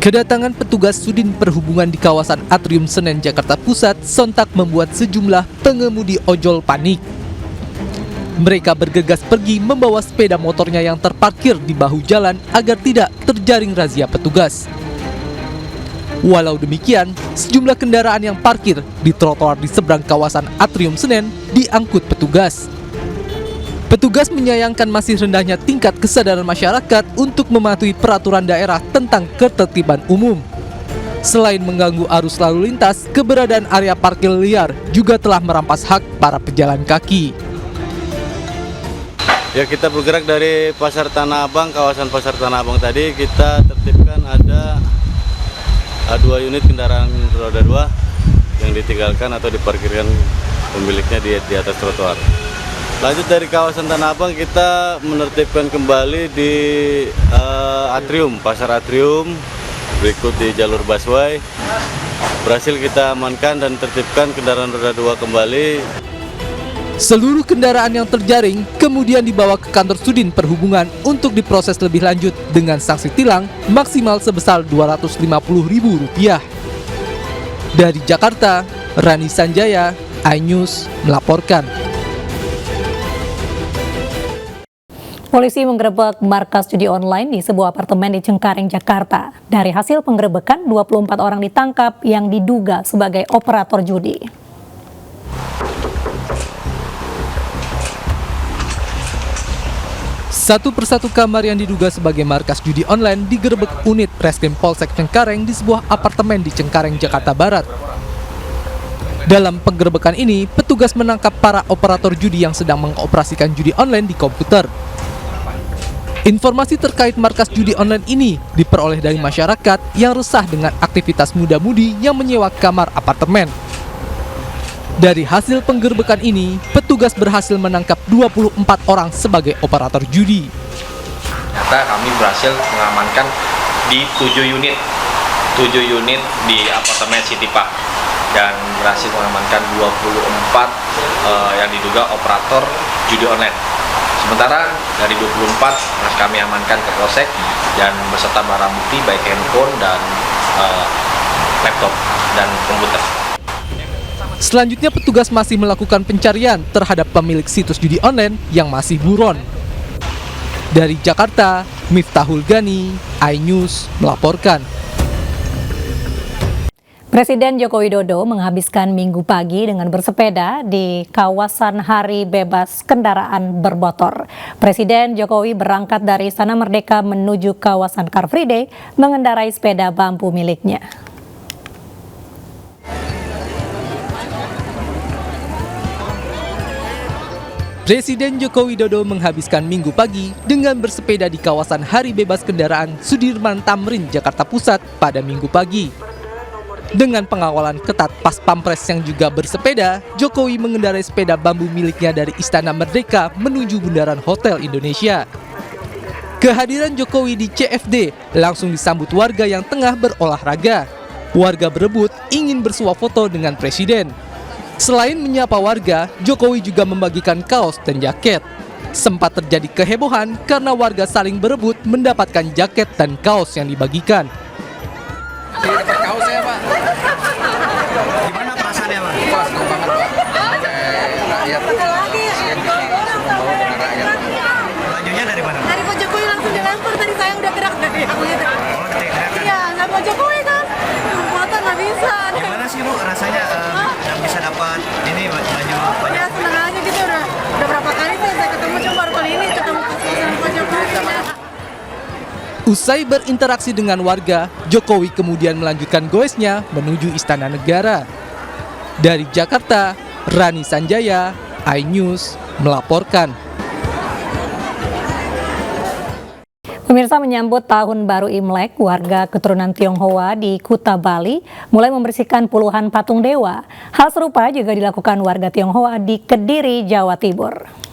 Kedatangan petugas Sudin Perhubungan di kawasan Atrium Senen, Jakarta Pusat sontak membuat sejumlah pengemudi ojol panik. Mereka bergegas pergi membawa sepeda motornya yang terparkir di bahu jalan agar tidak terjaring razia petugas. Walau demikian, sejumlah kendaraan yang parkir di trotoar di seberang kawasan Atrium Senen diangkut petugas. Petugas menyayangkan masih rendahnya tingkat kesadaran masyarakat untuk mematuhi peraturan daerah tentang ketertiban umum. Selain mengganggu arus lalu lintas, keberadaan area parkir liar juga telah merampas hak para pejalan kaki. Ya, kita bergerak dari Pasar Tanah Abang, kawasan Pasar Tanah Abang tadi kita tertibkan ada 2 unit kendaraan roda 2 yang ditinggalkan atau diparkirkan pemiliknya di atas trotoar. Lanjut dari kawasan Tanah Abang kita menertibkan kembali di Atrium, Pasar Atrium, berikut di jalur busway. Berhasil kita amankan dan tertibkan kendaraan roda 2 kembali. Seluruh kendaraan yang terjaring kemudian dibawa ke kantor Sudin Perhubungan untuk diproses lebih lanjut dengan sanksi tilang maksimal sebesar Rp250.000. Dari Jakarta, Rani Sanjaya, iNews melaporkan. Polisi menggerebek markas judi online di sebuah apartemen di Cengkareng, Jakarta. Dari hasil penggerebekan, 24 orang ditangkap yang diduga sebagai operator judi. Satu persatu kamar yang diduga sebagai markas judi online digerebek unit Reskrim Polsek Cengkareng di sebuah apartemen di Cengkareng, Jakarta Barat. Dalam penggerebekan ini, petugas menangkap para operator judi yang sedang mengoperasikan judi online di komputer. Informasi terkait markas judi online ini diperoleh dari masyarakat yang resah dengan aktivitas muda-mudi yang menyewa kamar apartemen. Dari hasil penggerbekan ini, petugas berhasil menangkap 24 orang sebagai operator judi. Ternyata kami berhasil mengamankan di 7 unit di apartemen City Park dan berhasil mengamankan 24 yang diduga operator judi online. Sementara dari 24 kami amankan ke Polsek dan beserta barang bukti baik handphone dan laptop dan komputer. Selanjutnya petugas masih melakukan pencarian terhadap pemilik situs judi online yang masih buron. Dari Jakarta, Miftahul Gani, iNews melaporkan. Presiden Joko Widodo menghabiskan Minggu pagi dengan bersepeda di kawasan Hari Bebas Kendaraan Bermotor. Presiden Jokowi berangkat dari Istana Merdeka menuju kawasan Car Free Day mengendarai sepeda bambu miliknya. Presiden Joko Widodo menghabiskan Minggu pagi dengan bersepeda di kawasan Hari Bebas Kendaraan Sudirman Tamrin, Jakarta Pusat pada Minggu pagi. Dengan pengawalan ketat Pas Pampres yang juga bersepeda, Jokowi mengendarai sepeda bambu miliknya dari Istana Merdeka menuju Bundaran Hotel Indonesia. Kehadiran Jokowi di CFD langsung disambut warga yang tengah berolahraga. Warga berebut ingin bersuah foto dengan Presiden. Selain menyapa warga, Jokowi juga membagikan kaos dan jaket. Sempat terjadi kehebohan karena warga saling berebut mendapatkan jaket dan kaos yang dibagikan. Dapat kaosnya, Pak. Gimana perasaannya, Pak? Pas banget, Pak. Rakyat. Membawa dengan rakyat. Bajunya dari mana? Dari Pak Jokowi langsung dilempar, tadi saya udah gerak dari aku gitu. Oh, teriak-teriakan. Iya, nggak Pak Jokowi kan. Foto nggak bisa. Gimana sih, Bu, rasanya bisa dapat ini baju banyak? Ya senang aja gitu, udah berapa kali sih saya ketemu, cuma baru kali ini ketemu Pak Jokowi. Usai berinteraksi dengan warga, Jokowi kemudian melanjutkan goesnya menuju Istana Negara. Dari Jakarta, Rani Sanjaya, iNews melaporkan. Pemirsa, menyambut Tahun Baru Imlek, warga keturunan Tionghoa di Kuta, Bali mulai membersihkan puluhan patung dewa. Hal serupa juga dilakukan warga Tionghoa di Kediri, Jawa Timur.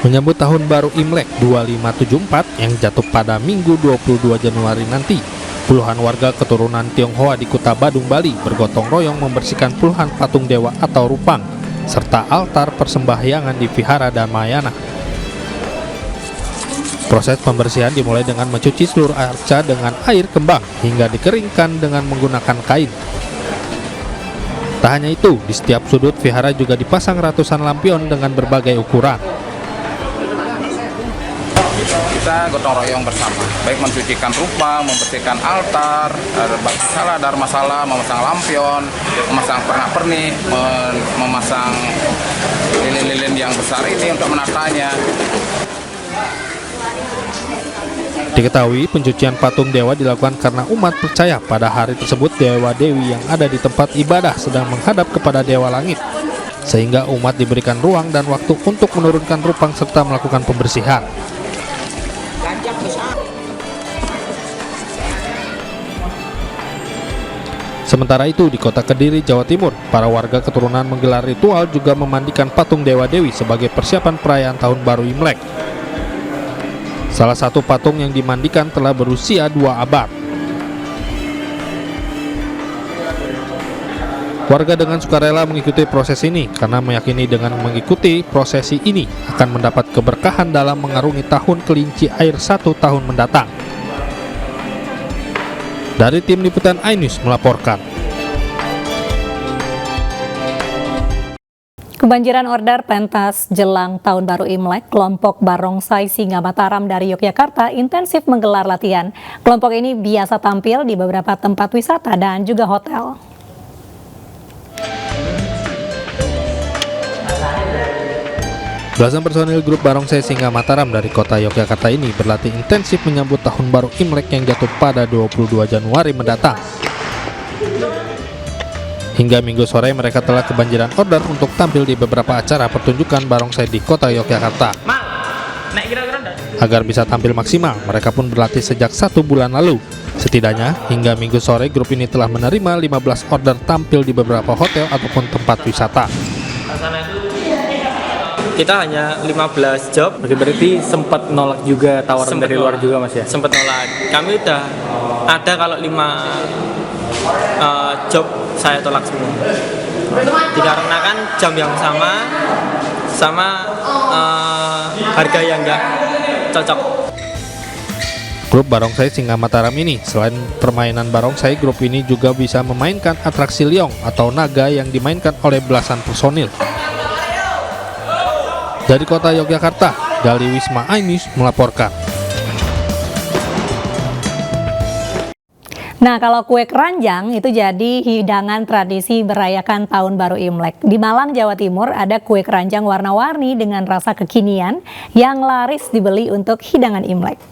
Menyambut Tahun Baru Imlek 2574 yang jatuh pada Minggu 22 Januari nanti, puluhan warga keturunan Tionghoa di Kuta Badung, Bali bergotong royong membersihkan puluhan patung dewa atau rupang serta altar persembahyangan di Vihara Dharmayana. Proses pembersihan dimulai dengan mencuci seluruh arca dengan air kembang hingga dikeringkan dengan menggunakan kain. Tak hanya itu, di setiap sudut vihara juga dipasang ratusan lampion dengan berbagai ukuran. Kita gotong royong bersama, baik mencucikan rupa, membersihkan altar, baktisala, dharmasala, memasang lampion, memasang pernak-pernik, memasang lilin-lilin yang besar ini untuk menatanya. Diketahui pencucian patung dewa dilakukan karena umat percaya pada hari tersebut dewa-dewi yang ada di tempat ibadah sedang menghadap kepada dewa langit, sehingga umat diberikan ruang dan waktu untuk menurunkan rupang serta melakukan pembersihan. Sementara itu, di kota Kediri, Jawa Timur, para warga keturunan menggelar ritual juga memandikan patung dewa-dewi sebagai persiapan perayaan Tahun Baru Imlek. Salah satu patung yang dimandikan telah berusia 2 abad. Warga dengan sukarela mengikuti proses ini karena meyakini dengan mengikuti prosesi ini akan mendapat keberkahan dalam mengarungi tahun kelinci air 1 tahun mendatang. Dari tim liputan iNews melaporkan. Kebanjiran order pentas jelang Tahun Baru Imlek, kelompok Barongsai Singa Mataram dari Yogyakarta intensif menggelar latihan. Kelompok ini biasa tampil di beberapa tempat wisata dan juga hotel. Belasan personil grup Barongsai Singa Mataram dari kota Yogyakarta ini berlatih intensif menyambut Tahun Baru Imlek yang jatuh pada 22 Januari mendatang. Hingga Minggu sore mereka telah kebanjiran order untuk tampil di beberapa acara pertunjukan barongsai di kota Yogyakarta. Agar bisa tampil maksimal, mereka pun berlatih sejak 1 bulan lalu. Setidaknya, hingga Minggu sore grup ini telah menerima 15 order tampil di beberapa hotel ataupun tempat wisata. Kita hanya 15 job. Berarti sempat nolak juga tawaran dari luar juga Mas ya? Sempat nolak. Kami udah ada kalau 5 job saya tolak semua. Dikarenakan jam yang sama harga yang enggak cocok. Grup Barongsai Singa Mataram ini selain permainan barongsai, grup ini juga bisa memainkan atraksi liong atau naga yang dimainkan oleh belasan personil. Dari kota Yogyakarta, Gali Wisma iNews melaporkan. Nah, kalau kue keranjang itu jadi hidangan tradisi merayakan Tahun Baru Imlek. Di Malang, Jawa Timur ada kue keranjang warna-warni dengan rasa kekinian yang laris dibeli untuk hidangan Imlek.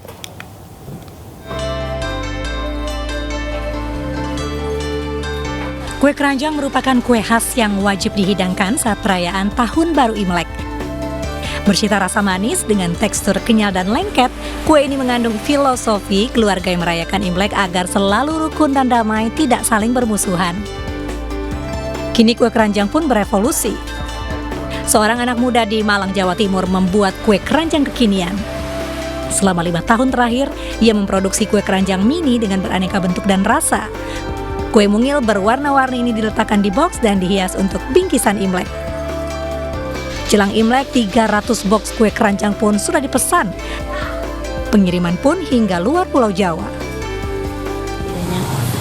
Kue keranjang merupakan kue khas yang wajib dihidangkan saat perayaan Tahun Baru Imlek. Bercita rasa manis dengan tekstur kenyal dan lengket, kue ini mengandung filosofi keluarga yang merayakan Imlek agar selalu rukun dan damai, tidak saling bermusuhan. Kini kue keranjang pun berevolusi. Seorang anak muda di Malang, Jawa Timur membuat kue keranjang kekinian. Selama 5 tahun terakhir, ia memproduksi kue keranjang mini dengan beraneka bentuk dan rasa. Kue mungil berwarna-warni ini diletakkan di box dan dihias untuk bingkisan Imlek. Jelang Imlek, 300 box kue keranjang pun sudah dipesan. Pengiriman pun hingga luar Pulau Jawa.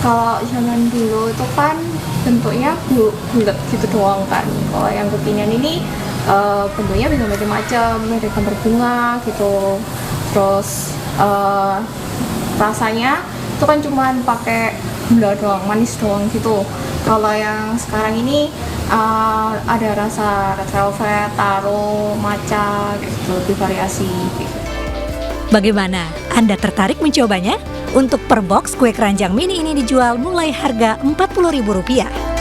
Kalau zaman dulu itu kan bentuknya bulat gitu doang kan. Kalau yang kekinian ini bentuknya bisa macam-macam, ada gambar bunga gitu. Terus rasanya itu kan cuma pakai gula doang, manis doang gitu. Kalau yang sekarang ini ada rasa red velvet, taro, matcha gitu, lebih variasi gitu. Bagaimana? Anda tertarik mencobanya? Untuk per box kue keranjang mini ini dijual mulai harga Rp40.000.